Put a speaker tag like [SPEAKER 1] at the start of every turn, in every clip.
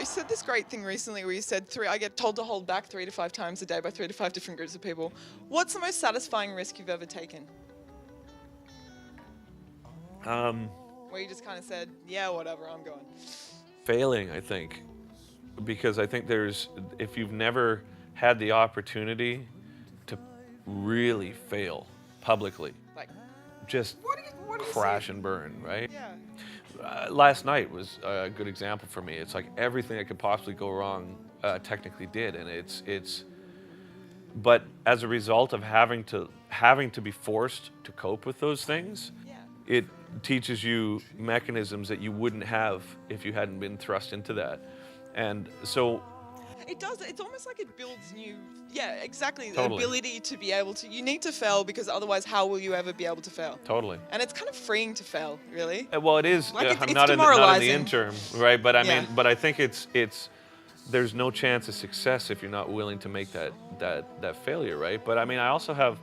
[SPEAKER 1] said this great thing recently where you said I get told to hold back 3 to 5 times a day by 3 to 5 different groups of people. What's the most satisfying risk you've ever taken? Where you just kind of said, yeah, whatever, I'm going.
[SPEAKER 2] Failing, I think, because I think if you've never had the opportunity to really fail publicly,
[SPEAKER 1] Like,
[SPEAKER 2] just
[SPEAKER 1] what do you
[SPEAKER 2] crash
[SPEAKER 1] see?
[SPEAKER 2] and burn, right?
[SPEAKER 1] Yeah.
[SPEAKER 2] Last night was a good example for me. It's like everything that could possibly go wrong technically did, and but as a result of having to be forced to cope with those things,
[SPEAKER 1] Yeah.
[SPEAKER 2] it teaches you mechanisms that you wouldn't have if you hadn't been thrust into that. And so
[SPEAKER 1] It does. It's almost like it builds new. Yeah, exactly. The
[SPEAKER 2] Totally.
[SPEAKER 1] ability to be able to. You need to fail because otherwise, how will you ever be able to fail?
[SPEAKER 2] Totally.
[SPEAKER 1] And it's kind of freeing to fail, really.
[SPEAKER 2] Well, it is.
[SPEAKER 1] Like, it's
[SPEAKER 2] not in the
[SPEAKER 1] demoralizing.
[SPEAKER 2] interim, right? But I
[SPEAKER 1] Yeah.
[SPEAKER 2] mean, but I think it's there's no chance of success if you're not willing to make that failure, right? But I mean, I also have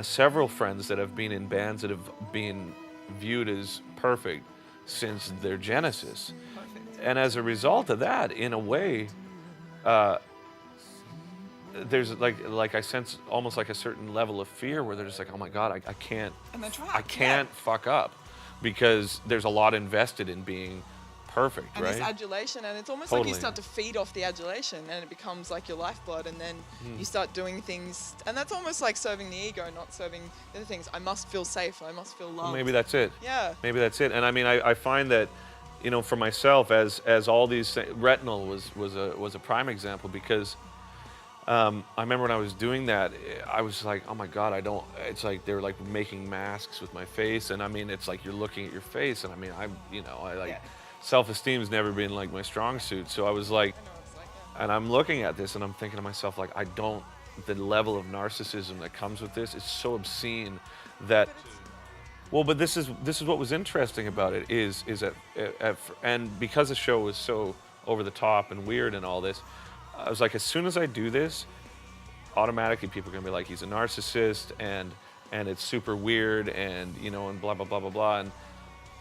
[SPEAKER 2] several friends that have been in bands that have been viewed as perfect since their genesis,
[SPEAKER 1] Perfect.
[SPEAKER 2] and as a result of that, in a way, there's like I sense almost like a certain level of fear where they're just like, oh my God, I can't,
[SPEAKER 1] And that's right.
[SPEAKER 2] I can't fuck up, because there's a lot invested in being perfect,
[SPEAKER 1] And
[SPEAKER 2] right?
[SPEAKER 1] this adulation, and it's almost like
[SPEAKER 2] Totally.
[SPEAKER 1] you start to feed off the adulation, and it becomes like your lifeblood, and then you start doing things, and that's almost like serving the ego, not serving the other things. I must feel safe. I must feel loved.
[SPEAKER 2] Maybe that's it.
[SPEAKER 1] Yeah.
[SPEAKER 2] Maybe that's it. And I mean, I find that, you know, for myself, as all these retinol was a prime example, because I remember when I was doing that, I was like, oh my God, it's like they're like making masks with my face, and I mean, it's like you're looking at your face, and I mean,
[SPEAKER 1] Yeah.
[SPEAKER 2] self-esteem's never been like my strong suit, so I was like,
[SPEAKER 1] I know what it's like, yeah.
[SPEAKER 2] and I'm looking at this and I'm thinking to myself, like, the level of narcissism that comes with this is so obscene that, well, but this is what was interesting about it is that, and because the show was so over the top and weird and all this, I was like, as soon as I do this, automatically people are gonna be like, he's a narcissist, and it's super weird, and you know, and blah blah blah blah blah,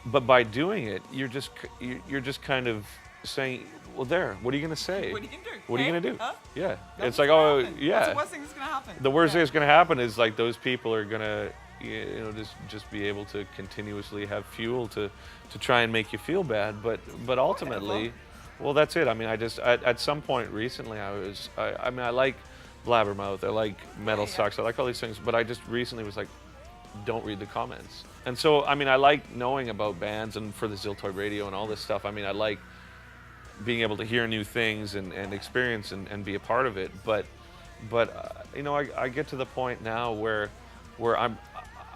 [SPEAKER 2] but by doing it, you're just kind of saying, well, what are you gonna say?
[SPEAKER 1] What are you gonna do?
[SPEAKER 2] What are you
[SPEAKER 1] Hey?
[SPEAKER 2] gonna do?
[SPEAKER 1] Huh?
[SPEAKER 2] Yeah,
[SPEAKER 1] Nothing's
[SPEAKER 2] it's like,
[SPEAKER 1] gonna
[SPEAKER 2] oh
[SPEAKER 1] happen.
[SPEAKER 2] yeah.
[SPEAKER 1] What's the worst thing that's gonna happen?
[SPEAKER 2] The worst
[SPEAKER 1] Yeah.
[SPEAKER 2] thing that's going to happen is like those people are going to, you know, just be able to continuously have fuel to try and make you feel bad. But ultimately, well, that's it. I mean, at some point recently, I mean, I like Blabbermouth, I like Metal
[SPEAKER 1] Yeah.
[SPEAKER 2] Sucks, I like all these things, but I just recently was like, don't read the comments. And so, I mean, I like knowing about bands, and for the Ziltoid Radio and all this stuff, I mean, I like being able to hear new things and experience and be a part of it. But you know, I get to the point now where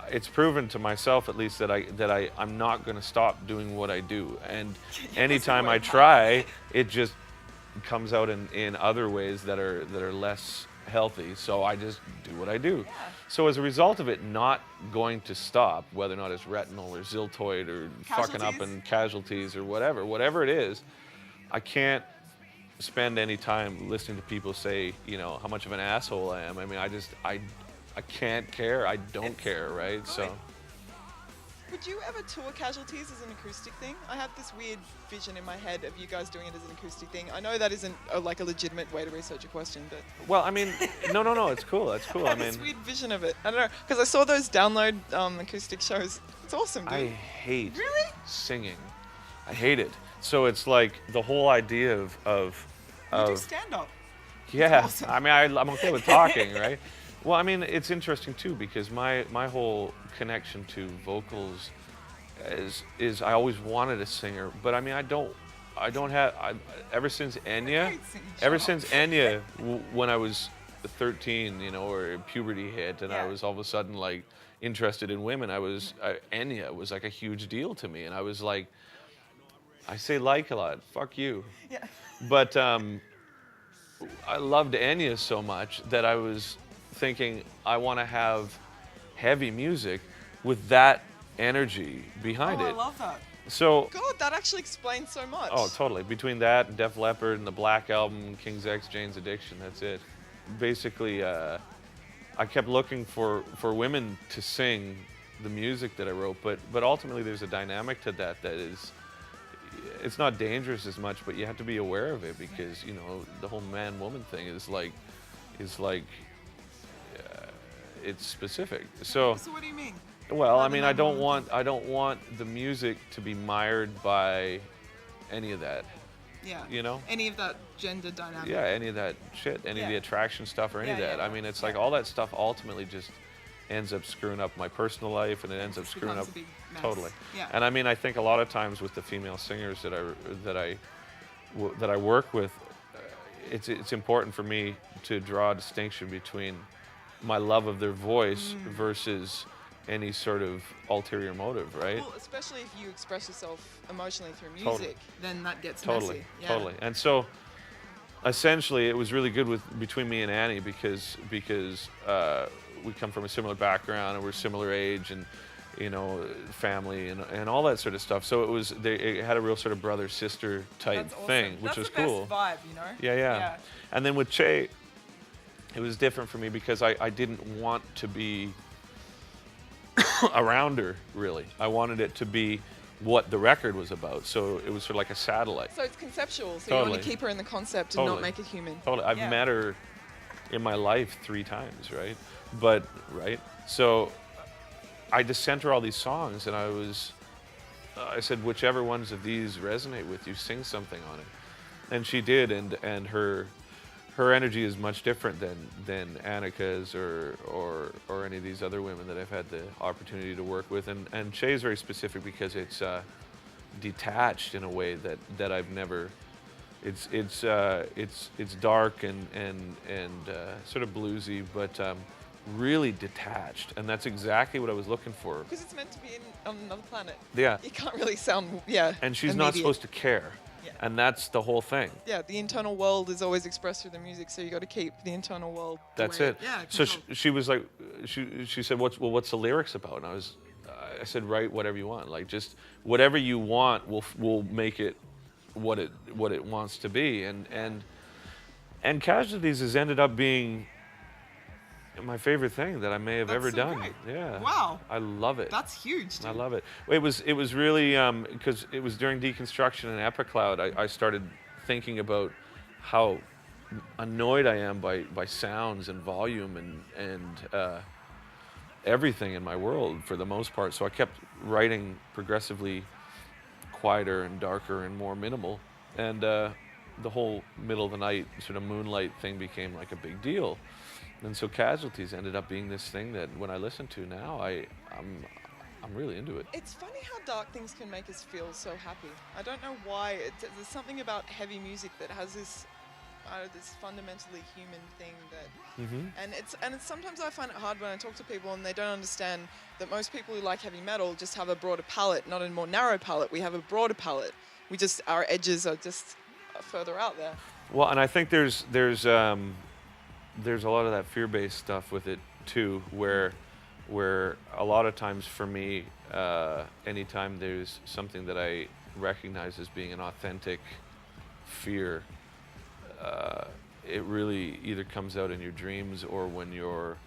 [SPEAKER 2] it's proven to myself, at least, that I'm not going to stop doing what I do. And anytime I try, it just comes out in other ways that are less healthy. So I just do what I do.
[SPEAKER 1] Yeah.
[SPEAKER 2] So as a result of it not going to stop, whether or not it's retinol or Ziltoid or fucking up
[SPEAKER 1] Casualties?
[SPEAKER 2] and casualties or whatever it is, I can't spend any time listening to people say, you know, how much of an asshole I am. I mean, I can't care. I don't care, right? So
[SPEAKER 1] Would you ever tour Casualties as an acoustic thing? I have this weird vision in my head of you guys doing it as an acoustic thing. I know that isn't like a legitimate way to research a question, but
[SPEAKER 2] well, I mean, no, it's cool. That's cool.
[SPEAKER 1] I
[SPEAKER 2] I
[SPEAKER 1] have
[SPEAKER 2] mean,
[SPEAKER 1] this weird vision of it. I don't know, because I saw those download acoustic shows. It's awesome, dude.
[SPEAKER 2] I hate
[SPEAKER 1] Really?
[SPEAKER 2] singing. I hate it. So it's like the whole idea
[SPEAKER 1] You
[SPEAKER 2] of
[SPEAKER 1] do stand up.
[SPEAKER 2] yeah.
[SPEAKER 1] awesome.
[SPEAKER 2] I mean, I'm okay with talking, right? Well, I mean, it's interesting too, because my whole connection to vocals is I always wanted a singer, but I mean, I don't have, ever since Enya,
[SPEAKER 1] hate singing, shut up.
[SPEAKER 2] when I was 13, you know, or puberty hit, and I
[SPEAKER 1] Yeah.
[SPEAKER 2] was all of a sudden like interested in women, Enya was like a huge deal to me, and I was like, I say like a lot, fuck you.
[SPEAKER 1] Yeah.
[SPEAKER 2] But I loved Enya so much that I was thinking, I want to have heavy music with that energy behind
[SPEAKER 1] Oh, I
[SPEAKER 2] it.
[SPEAKER 1] love that.
[SPEAKER 2] So,
[SPEAKER 1] God, that actually explains so much.
[SPEAKER 2] oh, totally. Between that and Def Leppard and the Black Album, King's X, Jane's Addiction, that's it. Basically, I kept looking for women to sing the music that I wrote, but ultimately there's a dynamic to that is, it's not dangerous as much, but you have to be aware of it because the whole man-woman thing is like it's specific. So
[SPEAKER 1] what do you mean?
[SPEAKER 2] well,
[SPEAKER 1] By
[SPEAKER 2] I
[SPEAKER 1] the
[SPEAKER 2] mean, I don't
[SPEAKER 1] man-woman
[SPEAKER 2] want the music to be mired by any of that.
[SPEAKER 1] Yeah.
[SPEAKER 2] You know?
[SPEAKER 1] Any of that gender dynamic.
[SPEAKER 2] Yeah, any of that shit, any of the attraction stuff or any of that. I mean, it's like all that stuff ultimately just ends up screwing up my personal life, and it ends up screwing up
[SPEAKER 1] a big mess.
[SPEAKER 2] totally.
[SPEAKER 1] Yeah.
[SPEAKER 2] And I mean, I think a lot of times with the female singers that I work with, it's important for me to draw a distinction between my love of their voice versus any sort of ulterior motive, right?
[SPEAKER 1] Well, especially if you express yourself emotionally through music,
[SPEAKER 2] Totally.
[SPEAKER 1] then that gets
[SPEAKER 2] Totally,
[SPEAKER 1] messy. Yeah.
[SPEAKER 2] totally. And so, essentially, it was really good between me and Annie because we come from a similar background and we're similar age and family and all that sort of stuff. So it had a real sort of brother sister type
[SPEAKER 1] That's awesome.
[SPEAKER 2] thing, which
[SPEAKER 1] That's
[SPEAKER 2] was
[SPEAKER 1] the best
[SPEAKER 2] cool.
[SPEAKER 1] vibe,
[SPEAKER 2] Yeah. And then with Che, it was different for me because I didn't want to be around her, really. I wanted it to be what the record was about. So it was sort of like a satellite.
[SPEAKER 1] So it's conceptual. So you
[SPEAKER 2] Totally.
[SPEAKER 1] want to keep her in the concept and
[SPEAKER 2] Totally.
[SPEAKER 1] not make it human.
[SPEAKER 2] Totally. I've met her in my life 3 times, right? So I just sent her all these songs, and I said, whichever ones of these resonate with you, sing something on it. And she did, and her energy is much different than Annika's or any of these other women that I've had the opportunity to work with. And Che is very specific because it's detached in a way that I've never. It's dark and sort of bluesy, but really detached, and that's exactly what I was looking for.
[SPEAKER 1] Because it's meant to be on another planet.
[SPEAKER 2] Yeah.
[SPEAKER 1] You can't really sound,
[SPEAKER 2] And she's not supposed to care.
[SPEAKER 1] Yeah.
[SPEAKER 2] And that's the whole thing.
[SPEAKER 1] Yeah, the internal world is always expressed through the music, so you got to keep the internal world.
[SPEAKER 2] That's it.
[SPEAKER 1] Yeah.
[SPEAKER 2] So she was like, she said, what's the lyrics about? And I said, write whatever you want. Like, just whatever you want, we'll make it what it wants to be. And Casualties has ended up being my favorite thing that I may have ever done.
[SPEAKER 1] Great.
[SPEAKER 2] Yeah.
[SPEAKER 1] Wow.
[SPEAKER 2] I love it.
[SPEAKER 1] That's huge, dude.
[SPEAKER 2] I love it. It was really because it was during deconstruction and Epicloud. I started thinking about how annoyed I am by sounds and volume and everything in my world for the most part. So I kept writing progressively quieter and darker and more minimal, and the whole middle of the night sort of moonlight thing became like a big deal. And so Casualties ended up being this thing that when I listen to now, I'm really into it.
[SPEAKER 1] It's funny how dark things can make us feel so happy. I don't know why. There's something about heavy music that has this fundamentally human thing that, and it's sometimes I find it hard when I talk to people and they don't understand that most people who like heavy metal just have a broader palette, not a more narrow palette. We have a broader palette. Our edges are just further out there.
[SPEAKER 2] Well, and I think there's a lot of that fear-based stuff with it too, where a lot of times for me, anytime there's something that I recognize as being an authentic fear, it really either comes out in your dreams or when you're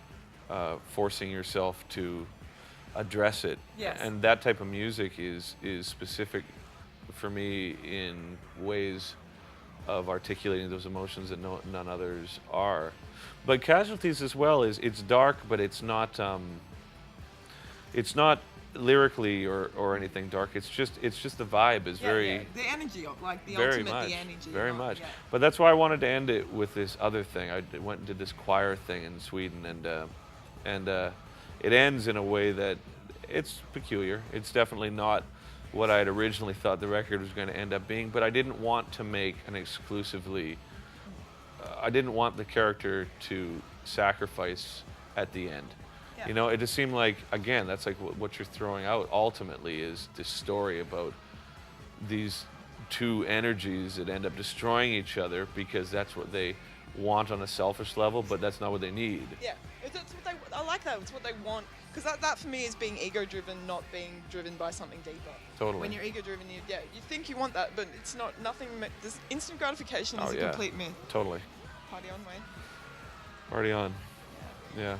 [SPEAKER 2] forcing yourself to address it.
[SPEAKER 1] Yes.
[SPEAKER 2] And that type of music is specific for me in ways of articulating those emotions that none others are. But Casualties as well it's dark, but it's not lyrically or anything dark. It's just the vibe is very
[SPEAKER 1] the energy of like the
[SPEAKER 2] very
[SPEAKER 1] ultimate
[SPEAKER 2] much,
[SPEAKER 1] the energy.
[SPEAKER 2] very much. Yeah. But that's why I wanted to end it with this other thing. I went and did this choir thing in Sweden, and it ends in a way that it's peculiar. It's definitely not what I had originally thought the record was going to end up being, but I didn't want to make an exclusively. I didn't want the character to sacrifice at the end. Yeah. You know, it just seemed like, again, that's like what you're throwing out ultimately is this story about these two energies that end up destroying each other because that's what they want on a selfish level, but that's not what they need.
[SPEAKER 1] Yeah, I like that. It's what they want. Because that for me is being ego-driven, not being driven by something deeper.
[SPEAKER 2] Totally.
[SPEAKER 1] When you're ego-driven, you think you want that, but it's not, nothing, this instant gratification is a complete myth.
[SPEAKER 2] Totally.
[SPEAKER 1] Party on, Wayne.
[SPEAKER 2] Party on. Yeah.